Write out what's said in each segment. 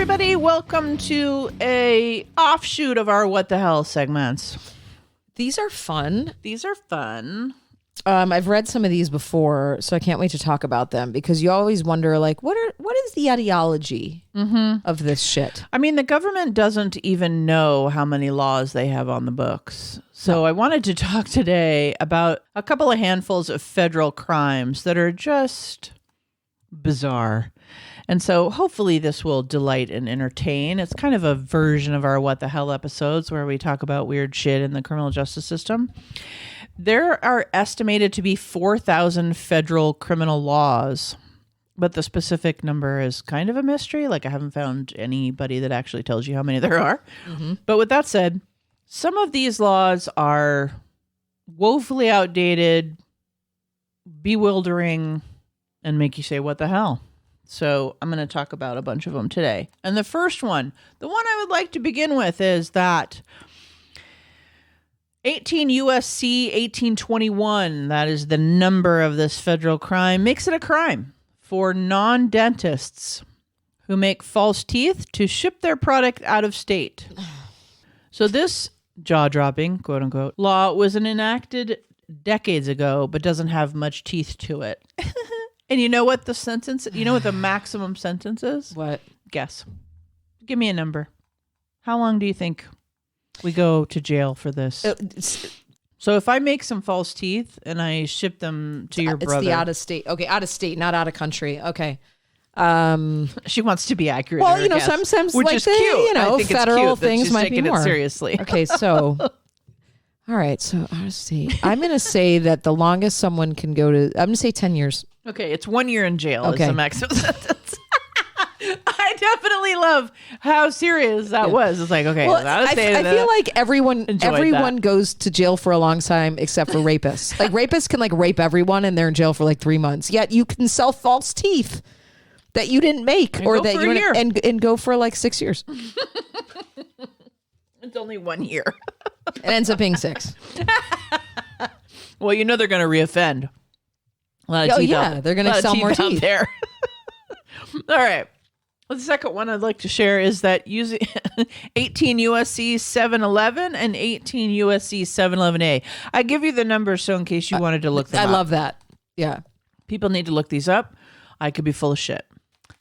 everybody. Welcome to a offshoot of our What the Hell segments. These are fun. I've read some of these before, so I can't wait to talk about them because you always wonder, like, what is the ideology of this shit? I mean, the government doesn't even know how many laws they have on the books. So I wanted to talk today about a couple of handfuls of federal crimes that are just bizarre. And so hopefully this will delight and entertain. It's kind of a version of our What the Hell episodes where we talk about weird shit in the criminal justice system. There are estimated to be 4,000 federal criminal laws, but the specific number is kind of a mystery. Like, I haven't found anybody that actually tells you how many there are. Mm-hmm. But with that said, some of these laws are woefully outdated, bewildering, and make you say, what the hell? So I'm going to talk about a bunch of them today. And the first one, the one I would like to begin with, is that 18 USC 1821, that is the number of this federal crime, makes it a crime for non-dentists who make false teeth to ship their product out of state. So this jaw-dropping, quote-unquote, law was enacted decades ago, but doesn't have much teeth to it. And you know what the maximum sentence is? What? Guess. Give me a number. How long do you think we go to jail for this? So if I make some false teeth and I ship them to your brother. It's the out of state. Okay, out of state, not out of country. Okay. She wants to be accurate. Well, sometimes which like is cute. I think federal things might be more it seriously. Okay, so all right, so out of state. I'm going to say that the longest someone can go to, I'm going to say 10 years. Okay, it's 1 year in jail is the maximum sentence. I definitely love how serious that was. It's like, okay, I feel like everyone goes to jail for a long time except for rapists. Like, rapists can like rape everyone and they're in jail for like 3 months. Yet you can sell false teeth that you didn't make and or that you and go for like 6 years. It's only 1 year. It ends up being 6. Well, they're going to reoffend. They're going to sell more teeth there. All right. Well, the second one I'd like to share is that using 18 USC 711 and 18 USC 711A. I give you the numbers so in case you wanted to look them up. I love that. Yeah. People need to look these up. I could be full of shit.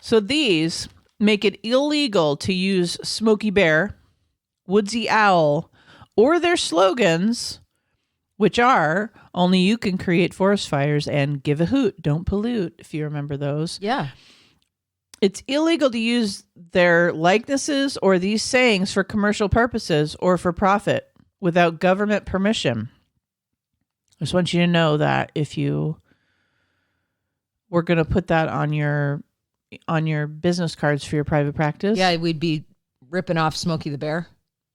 So these make it illegal to use Smokey Bear, Woodsy Owl, or their slogans, which are only you can create forest fires and give a hoot, don't pollute, if you remember those. Yeah. It's illegal to use their likenesses or these sayings for commercial purposes or for profit without government permission. I just want you to know that if you were going to put that on your business cards for your private practice. Yeah, we'd be ripping off Smokey the Bear.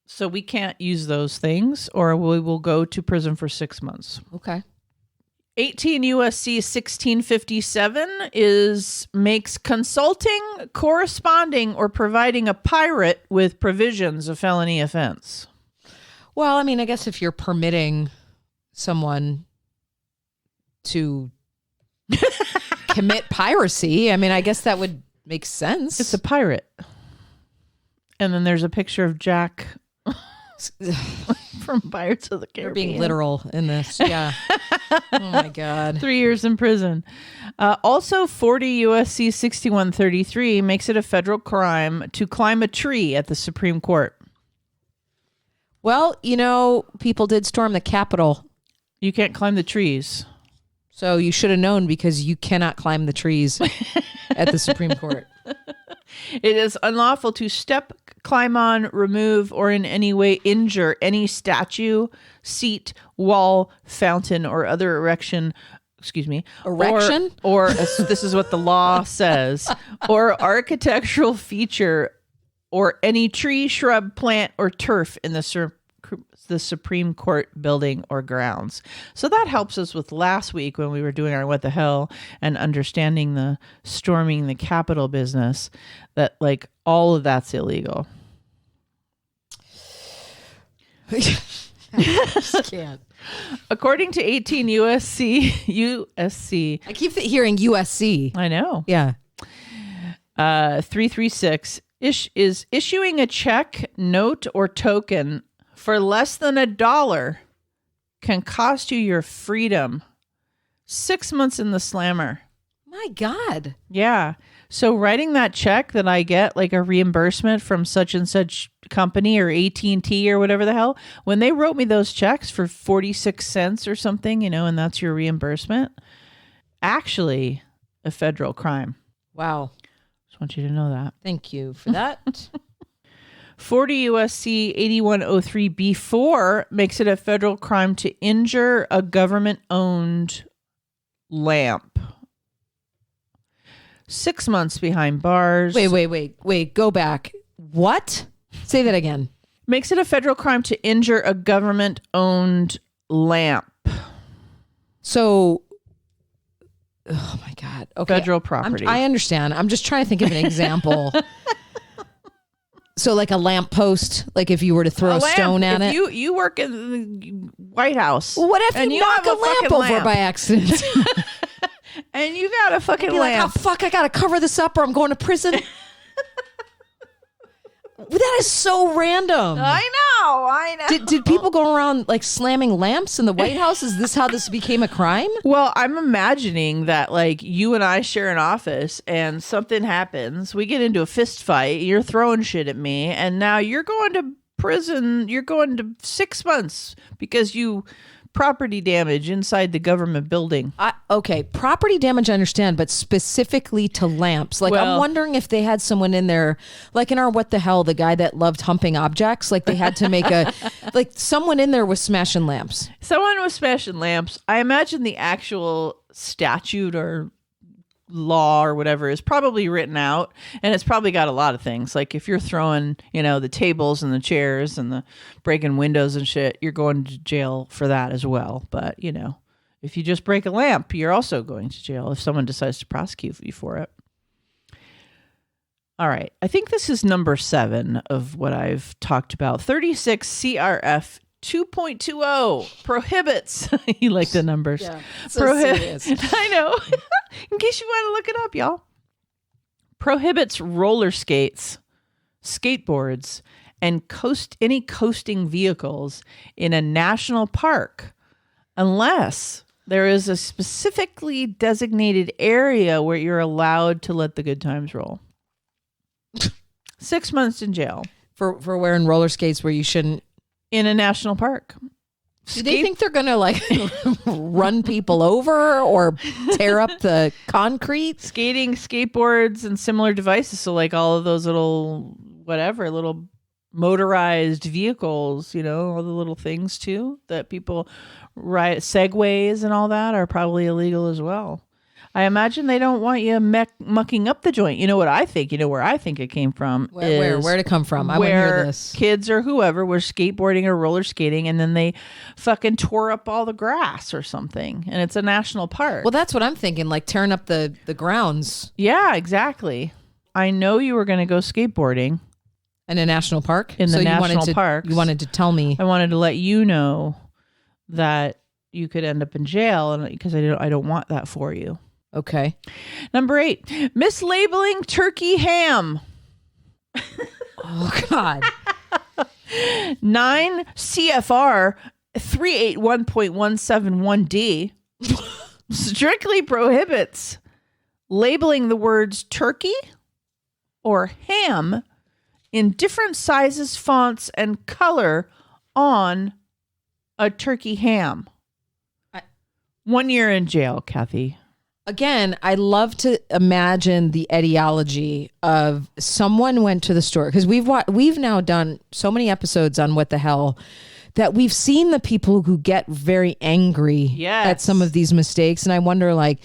So we can't use those things or we will go to prison for 6 months. Okay. 18 USC 1657 makes consulting, corresponding, or providing a pirate with provisions a felony offense. Well, I mean, I guess if you're permitting someone to commit piracy, I mean, I guess that would make sense. It's a pirate. And then there's a picture of Jack from Pirates of the Caribbean. You're being literal in this. Yeah. Oh my God. 3 years in prison. Also 40 USC 6133 makes it a federal crime to climb a tree at the Supreme Court. Well, people did storm the Capitol. You can't climb the trees. So you should have known because you cannot climb the trees at the Supreme Court. It is unlawful to step, climb on, remove, or in any way injure any statue, seat, wall, fountain, or other erection. Excuse me. Erection? Or this is what the law says. Or architectural feature, or any tree, shrub, plant, or turf in the Supreme Court building or grounds. So that helps us with last week when we were doing our What the Hell and understanding the storming the Capitol business, that like all of that's illegal. I just can't. According to 18 USC. I keep hearing USC. I know. Yeah. 336. is issuing a check, note, or token for less than $1 can cost you your freedom. 6 months in the slammer. My God. Yeah. So writing that check that I get, like a reimbursement from such and such company or AT&T or whatever the hell, when they wrote me those checks for 46 cents or something, and that's your reimbursement, actually a federal crime. Wow. Just want you to know that. Thank you for that. 40 USC 8103B4 makes it a federal crime to injure a government-owned lamp. 6 months behind bars. Wait. Go back. What? Say that again. Makes it a federal crime to injure a government-owned lamp. So, oh my God. Okay. Federal property. I understand. I'm just trying to think of an example. So like a lamp post, like if you were to throw a stone at it. You work in the White House. What if you knock a lamp over by accident? And you got a fucking lamp. Like, oh fuck, I gotta cover this up or I'm going to prison. That is so random. I know. Did people go around like slamming lamps in the White House? Is this how this became a crime? Well, I'm imagining that like you and I share an office and something happens. We get into a fist fight. You're throwing shit at me. And now you're going to prison. You're going to 6 months because you property damage inside the government building. Okay, property damage I understand, but specifically to lamps. Like, I'm wondering if they had someone in there, like in our What the Hell, the guy that loved humping objects, like they had to make like someone in there was smashing lamps. Someone was smashing lamps. I imagine the actual statute or law or whatever is probably written out, and it's probably got a lot of things. Like if you're throwing, the tables and the chairs and the breaking windows and shit, you're going to jail for that as well. But if you just break a lamp, you're also going to jail if someone decides to prosecute you for it. All right, I think this is number 7 of what I've talked about. 36 CRF 2.20 prohibits. You like the numbers? Yeah, so serious. I know. In case you want to look it up, y'all. Prohibits roller skates, skateboards, and any coasting vehicles in a national park unless there is a specifically designated area where you're allowed to let the good times roll. 6 months in jail. For wearing roller skates where you shouldn't. In a national park. Do they think they're going to like run people over or tear up the concrete? Skating, skateboards, and similar devices. So like all of those little motorized vehicles, all the little things too that people ride, segways and all that are probably illegal as well. I imagine they don't want you mucking up the joint. You know what I think? You know where I think it came from? Where'd it come from? I want to hear this. Kids or whoever were skateboarding or roller skating, and then they fucking tore up all the grass or something. And it's a national park. Well, that's what I'm thinking, like tearing up the grounds. Yeah, exactly. I know you were going to go skateboarding. In a national park? In the national park. You wanted to tell me. I wanted to let you know that you could end up in jail, because I don't want that for you. Okay. Number 8, mislabeling turkey ham. Oh, God. 9 CFR 381.171D strictly prohibits labeling the words turkey or ham in different sizes, fonts, and color on a turkey ham. 1 year in jail, Kathy. Again, I love to imagine the etiology of someone went to the store, because we've now done so many episodes on What the Hell that we've seen the people who get very angry at some of these mistakes. And I wonder, like,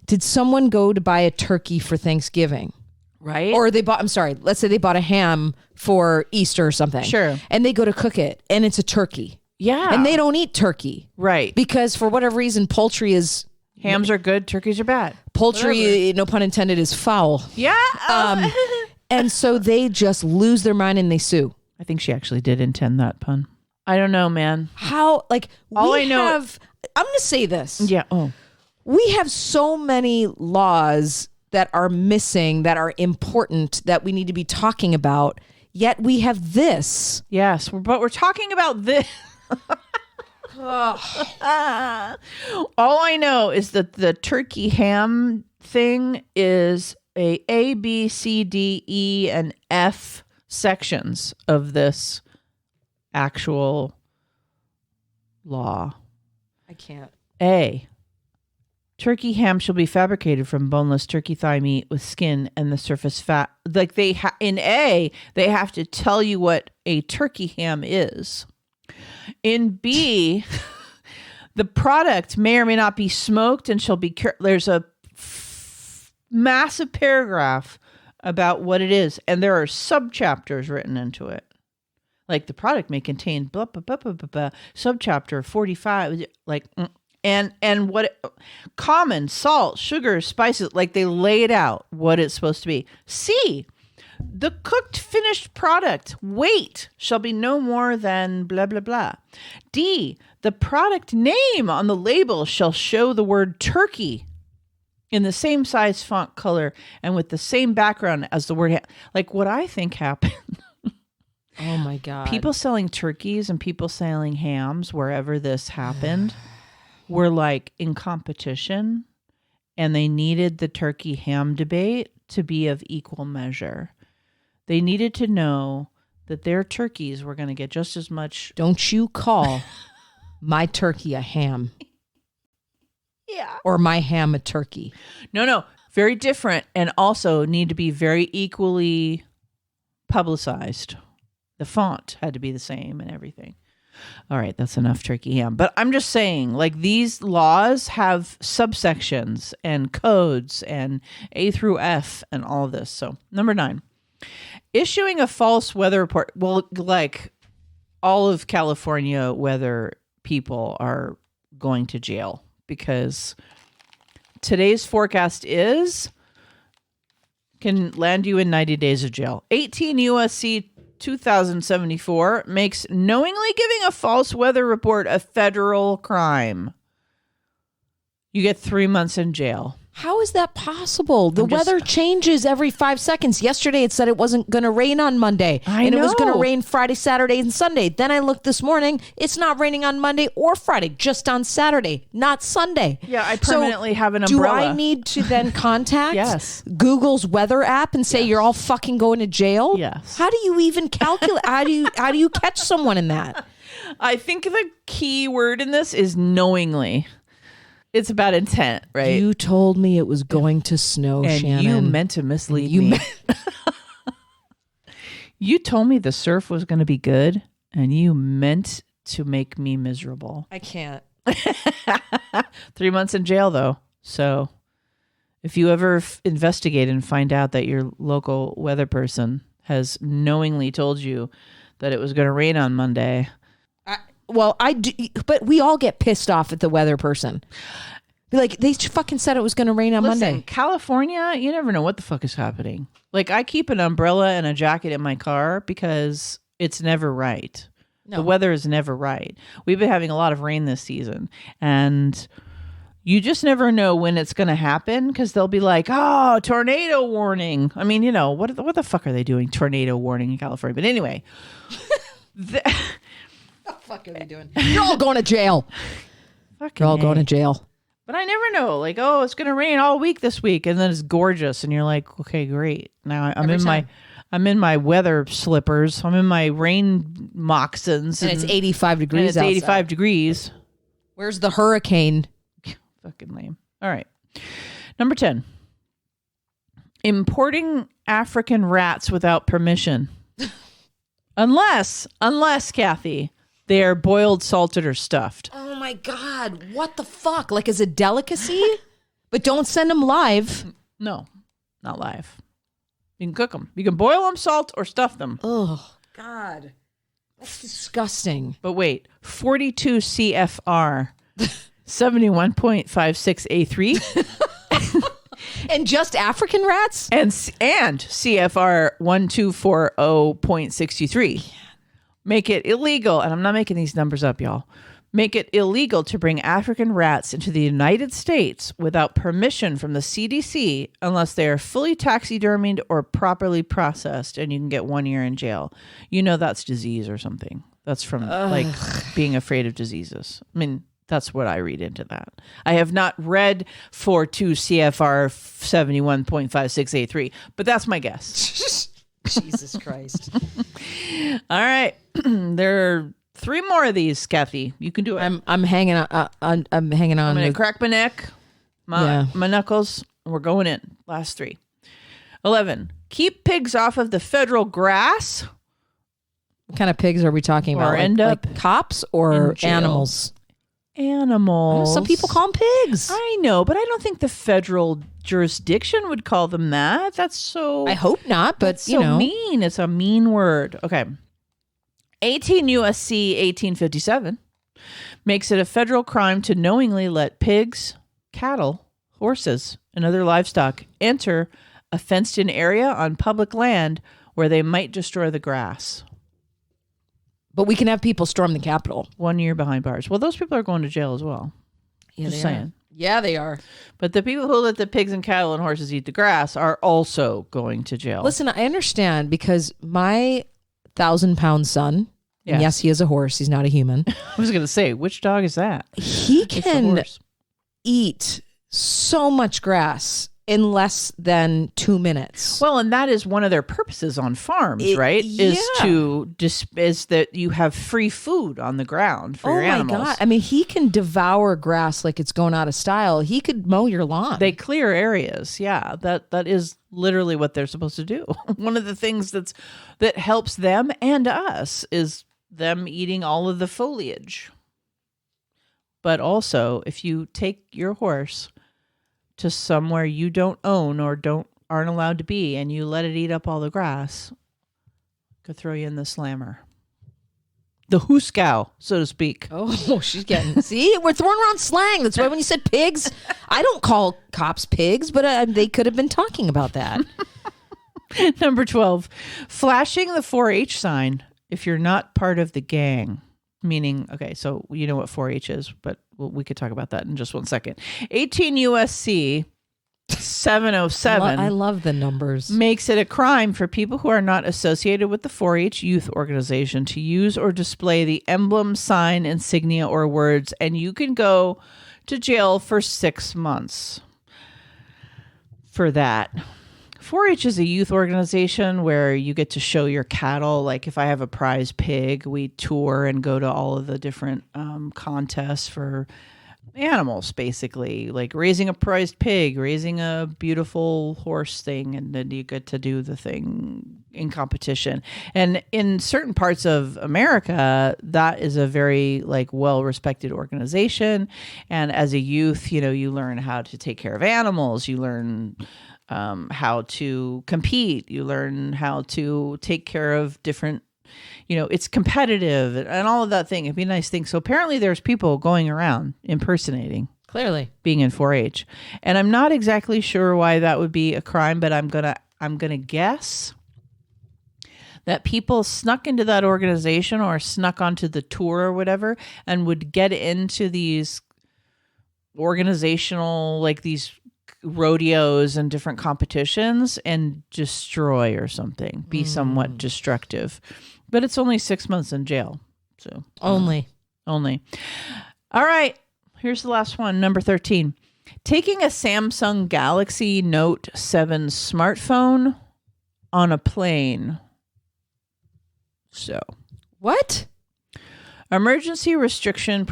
did someone go to buy a turkey for Thanksgiving? Right. Or let's say they bought a ham for Easter or something. Sure. And they go to cook it and it's a turkey. Yeah. And they don't eat turkey. Right. Because for whatever reason, poultry is... Hams are good, turkeys are bad. Poultry, whatever. No pun intended, is foul. Yeah. And so they just lose their mind and they sue. I think she actually did intend that pun. I don't know, man. How, like, I'm going to say this. Yeah. Oh. We have so many laws that are missing, that are important, that we need to be talking about. Yet we have this. Yes, but we're talking about this. All I know is that the turkey ham thing is A, B, C, D, E, and F sections of this actual law. I can't. A, turkey ham shall be fabricated from boneless turkey thigh meat with skin and the surface fat. Like in A, they have to tell you what a turkey ham is. In B, the product may or may not be smoked and shall be there's a massive paragraph about what it is, and there are subchapters written into it. Like the product may contain blah blah blah blah blah, blah subchapter 45, like and what common salt, sugar, spices, like they lay it out what it's supposed to be. C, the cooked finished product weight shall be no more than blah blah blah. D, the product name on the label shall show the word turkey in the same size, font, color, and with the same background as the word like what I think happened. Oh my God. People selling turkeys and people selling hams wherever this happened were like in competition, and they needed the turkey ham debate to be of equal measure. They needed to know that their turkeys were going to get just as much. Don't you call my turkey a ham. Yeah. Or my ham a turkey. No. Very different, and also need to be very equally publicized. The font had to be the same and everything. All right, that's enough turkey ham. But I'm just saying, like, these laws have subsections and codes and A through F and all of this. So, number 9, issuing a false weather report. Well, like, all of California weather people are going to jail because today's forecast can land you in 90 days of jail. 18 USC 2074 makes knowingly giving a false weather report a federal crime. You get 3 months in jail. How is that possible? The weather changes every 5 seconds. Yesterday it said it wasn't going to rain on Monday. I know. It was going to rain Friday, Saturday, and Sunday. Then I looked this morning. It's not raining on Monday or Friday, just on Saturday, not Sunday. Yeah, I permanently have an umbrella. Do I need to then contact Yes. Google's weather app and say you're all fucking going to jail? Yes. How do you even calculate? how do you catch someone in that? I think the key word in this is knowingly. It's about intent, right? You told me it was going to snow, and Shannon. You meant to mislead me. You told me the surf was going to be good, and you meant to make me miserable. I can't. 3 months in jail, though. So if you ever investigate and find out that your local weather person has knowingly told you that it was going to rain on Monday... I do, but we all get pissed off at the weather person. Like, they fucking said it was going to rain on Monday. California, you never know what the fuck is happening. Like, I keep an umbrella and a jacket in my car because it's never right. No. The weather is never right. We've been having a lot of rain this season, and you just never know when it's going to happen because they'll be like, oh, tornado warning. I mean, you know, what the fuck are they doing? Tornado warning in California. But anyway... What the fuck are they doing? You're all going to jail. You're all going to jail. But I never know. Like, oh, it's going to rain all week this week, and then it's gorgeous, and you're like, okay, great. Now I'm in my weather slippers. I'm in my rain moccasins, and it's 85 degrees. And it's outside. 85 degrees. Where's the hurricane? Fucking lame. All right, number 10. Importing African rats without permission. Unless, Kathy, they are boiled, salted, or stuffed. Oh my God. What the fuck? Like as a delicacy? But don't send them live. No, not live. You can cook them. You can boil them, salt, or stuff them. Oh, God. That's disgusting. But wait, 42 CFR 71.56A3. And just African rats? And CFR 1240.63. Make it illegal, and I'm not making these numbers up, y'all. make it illegal to bring African rats into the United States without permission from the CDC unless they are fully taxidermied or properly processed, and you can get 1 year in jail. You know that's disease or something. That's from like being afraid of diseases. I mean, that's what I read into that. I have not read 42 CFR 71.5683, but that's my guess. Jesus Christ. All right. There are 3 more of these, Kathy. You can do it. I'm hanging on. I'm hanging on. I'm going to crack my neck, my knuckles. We're going in. Last 3. 11. Keep pigs off of the federal grass. What kind of pigs are we talking about? Like cops or animals? Animals. Some people call them pigs. I know, but I don't think the federal jurisdiction would call them that. That's so... I hope not, but you know. Mean. It's a mean word. Okay. 18 U.S.C. 1857 makes it a federal crime to knowingly let pigs, cattle, horses, and other livestock enter a fenced-in area on public land where they might destroy the grass. But we can have people storm the Capitol. 1 year behind bars. Well, those people are going to jail as well. Yeah, Just saying. Yeah, they are. But the people who let the pigs and cattle and horses eat the grass are also going to jail. Listen, I understand because my 1,000-pound son, and yes, he is a horse. He's not a human. I was going to say, which dog is that? He can eat so much grass in less than 2 minutes. Well, and that is one of their purposes on farms, right? Is that you have free food on the ground for your animals. Oh my God. I mean, he can devour grass like it's going out of style. He could mow your lawn. They clear areas. Yeah, that is literally what they're supposed to do. One of the things that helps them and us is them eating all of the foliage. But also, if you take your horse to somewhere you don't own or aren't allowed to be, and you let it eat up all the grass, could throw you in the slammer. The hooskow, so to speak. Oh, she's getting... See, we're throwing around slang. That's why when you said pigs, I don't call cops pigs, but they could have been talking about that. Number 12, flashing the 4-H sign if you're not part of the gang. Meaning, okay, so you know what 4-H is, but we could talk about that in just 1 second. 18 U.S.C. 707. I love the numbers. Makes it a crime for people who are not associated with the 4-H youth organization to use or display the emblem, sign, insignia, or words, and you can go to jail for 6 months for that. 4-H is a youth organization where you get to show your cattle. Like if I have a prize pig, we tour and go to all of the different contests for animals, basically. Like raising a prized pig, raising a beautiful horse thing, and then you get to do the thing in competition. And in certain parts of America, that is a very well-respected organization. And as a youth, you learn how to take care of animals. You learn how to compete. You learn how to take care of different, it's competitive and all of that thing. It'd be a nice thing. So apparently there's people going around impersonating. Clearly. Being in 4-H. And I'm not exactly sure why that would be a crime, but I'm gonna guess that people snuck into that organization or snuck onto the tour or whatever and would get into these organizational, these rodeos and different competitions and destroy or something, be somewhat destructive. But it's only 6 months in jail. So only. All right. Here's the last one. Number 13. Taking a Samsung Galaxy Note 7 smartphone on a plane. So. What? Emergency Restriction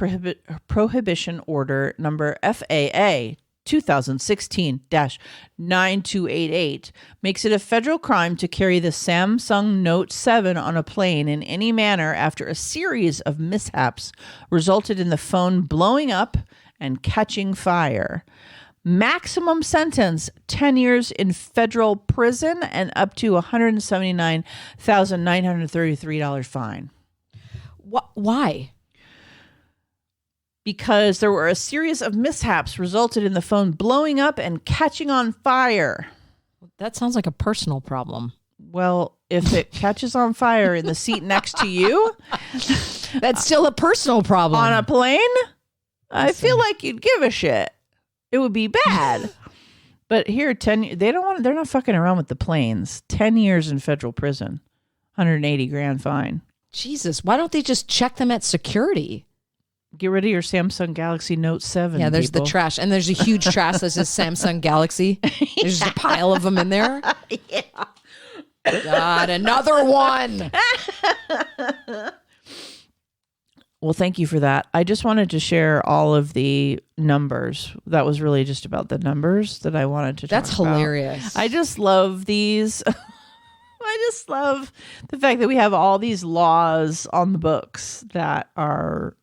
Prohibition Order number FAA 2016-9288 makes it a federal crime to carry the Samsung Note 7 on a plane in any manner after a series of mishaps resulted in the phone blowing up and catching fire. Maximum sentence, 10 years in federal prison and up to $179,933 fine. Why? Because there were a series of mishaps resulted in the phone blowing up and catching on fire. That sounds like a personal problem. Well, if it catches on fire in the seat next to you, That's still a personal problem. On a plane, I feel like you'd give a shit. It would be bad. But here, they're not fucking around with the planes. 10 years in federal prison, 180 grand fine. Jesus, why don't they just check them at security? Get rid of your Samsung Galaxy Note 7. Yeah, there's people. the trash. And there's a huge trash that says Samsung Galaxy. There's just a pile of them in there. Yeah. God, another one. Well, thank you for that. I just wanted to share all of the numbers. That was really just about the numbers that I wanted to talk about. That's hilarious. I just love these. I just love the fact that we have all these laws on the books that are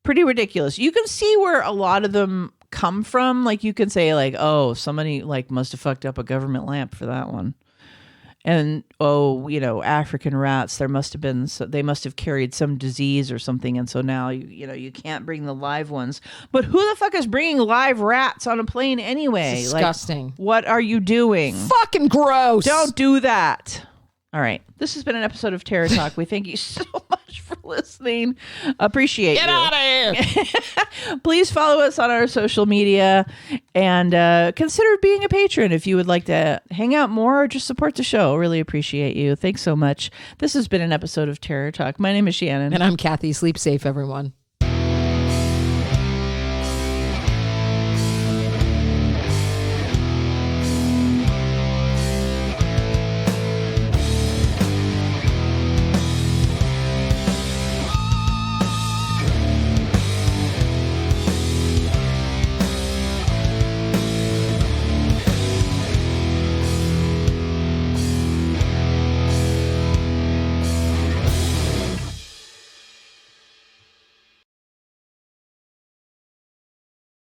pretty ridiculous. You can see where a lot of them come from. Like you can say like, oh, somebody like must have fucked up a government lamp for that one. And, African rats, they must have carried some disease or something. And so now, you can't bring the live ones. But who the fuck is bringing live rats on a plane anyway? Disgusting. Like, what are you doing? Fucking gross. Don't do that. All right. This has been an episode of Terror Talk. We thank you so much for listening. Appreciate Get you. out of here. Please follow us on our social media and consider being a patron if you would like to hang out more or just support the show. Really appreciate you. Thanks so much. This has been an episode of Terror Talk. My name is Shannon. And I'm Kathy. Sleep safe, everyone.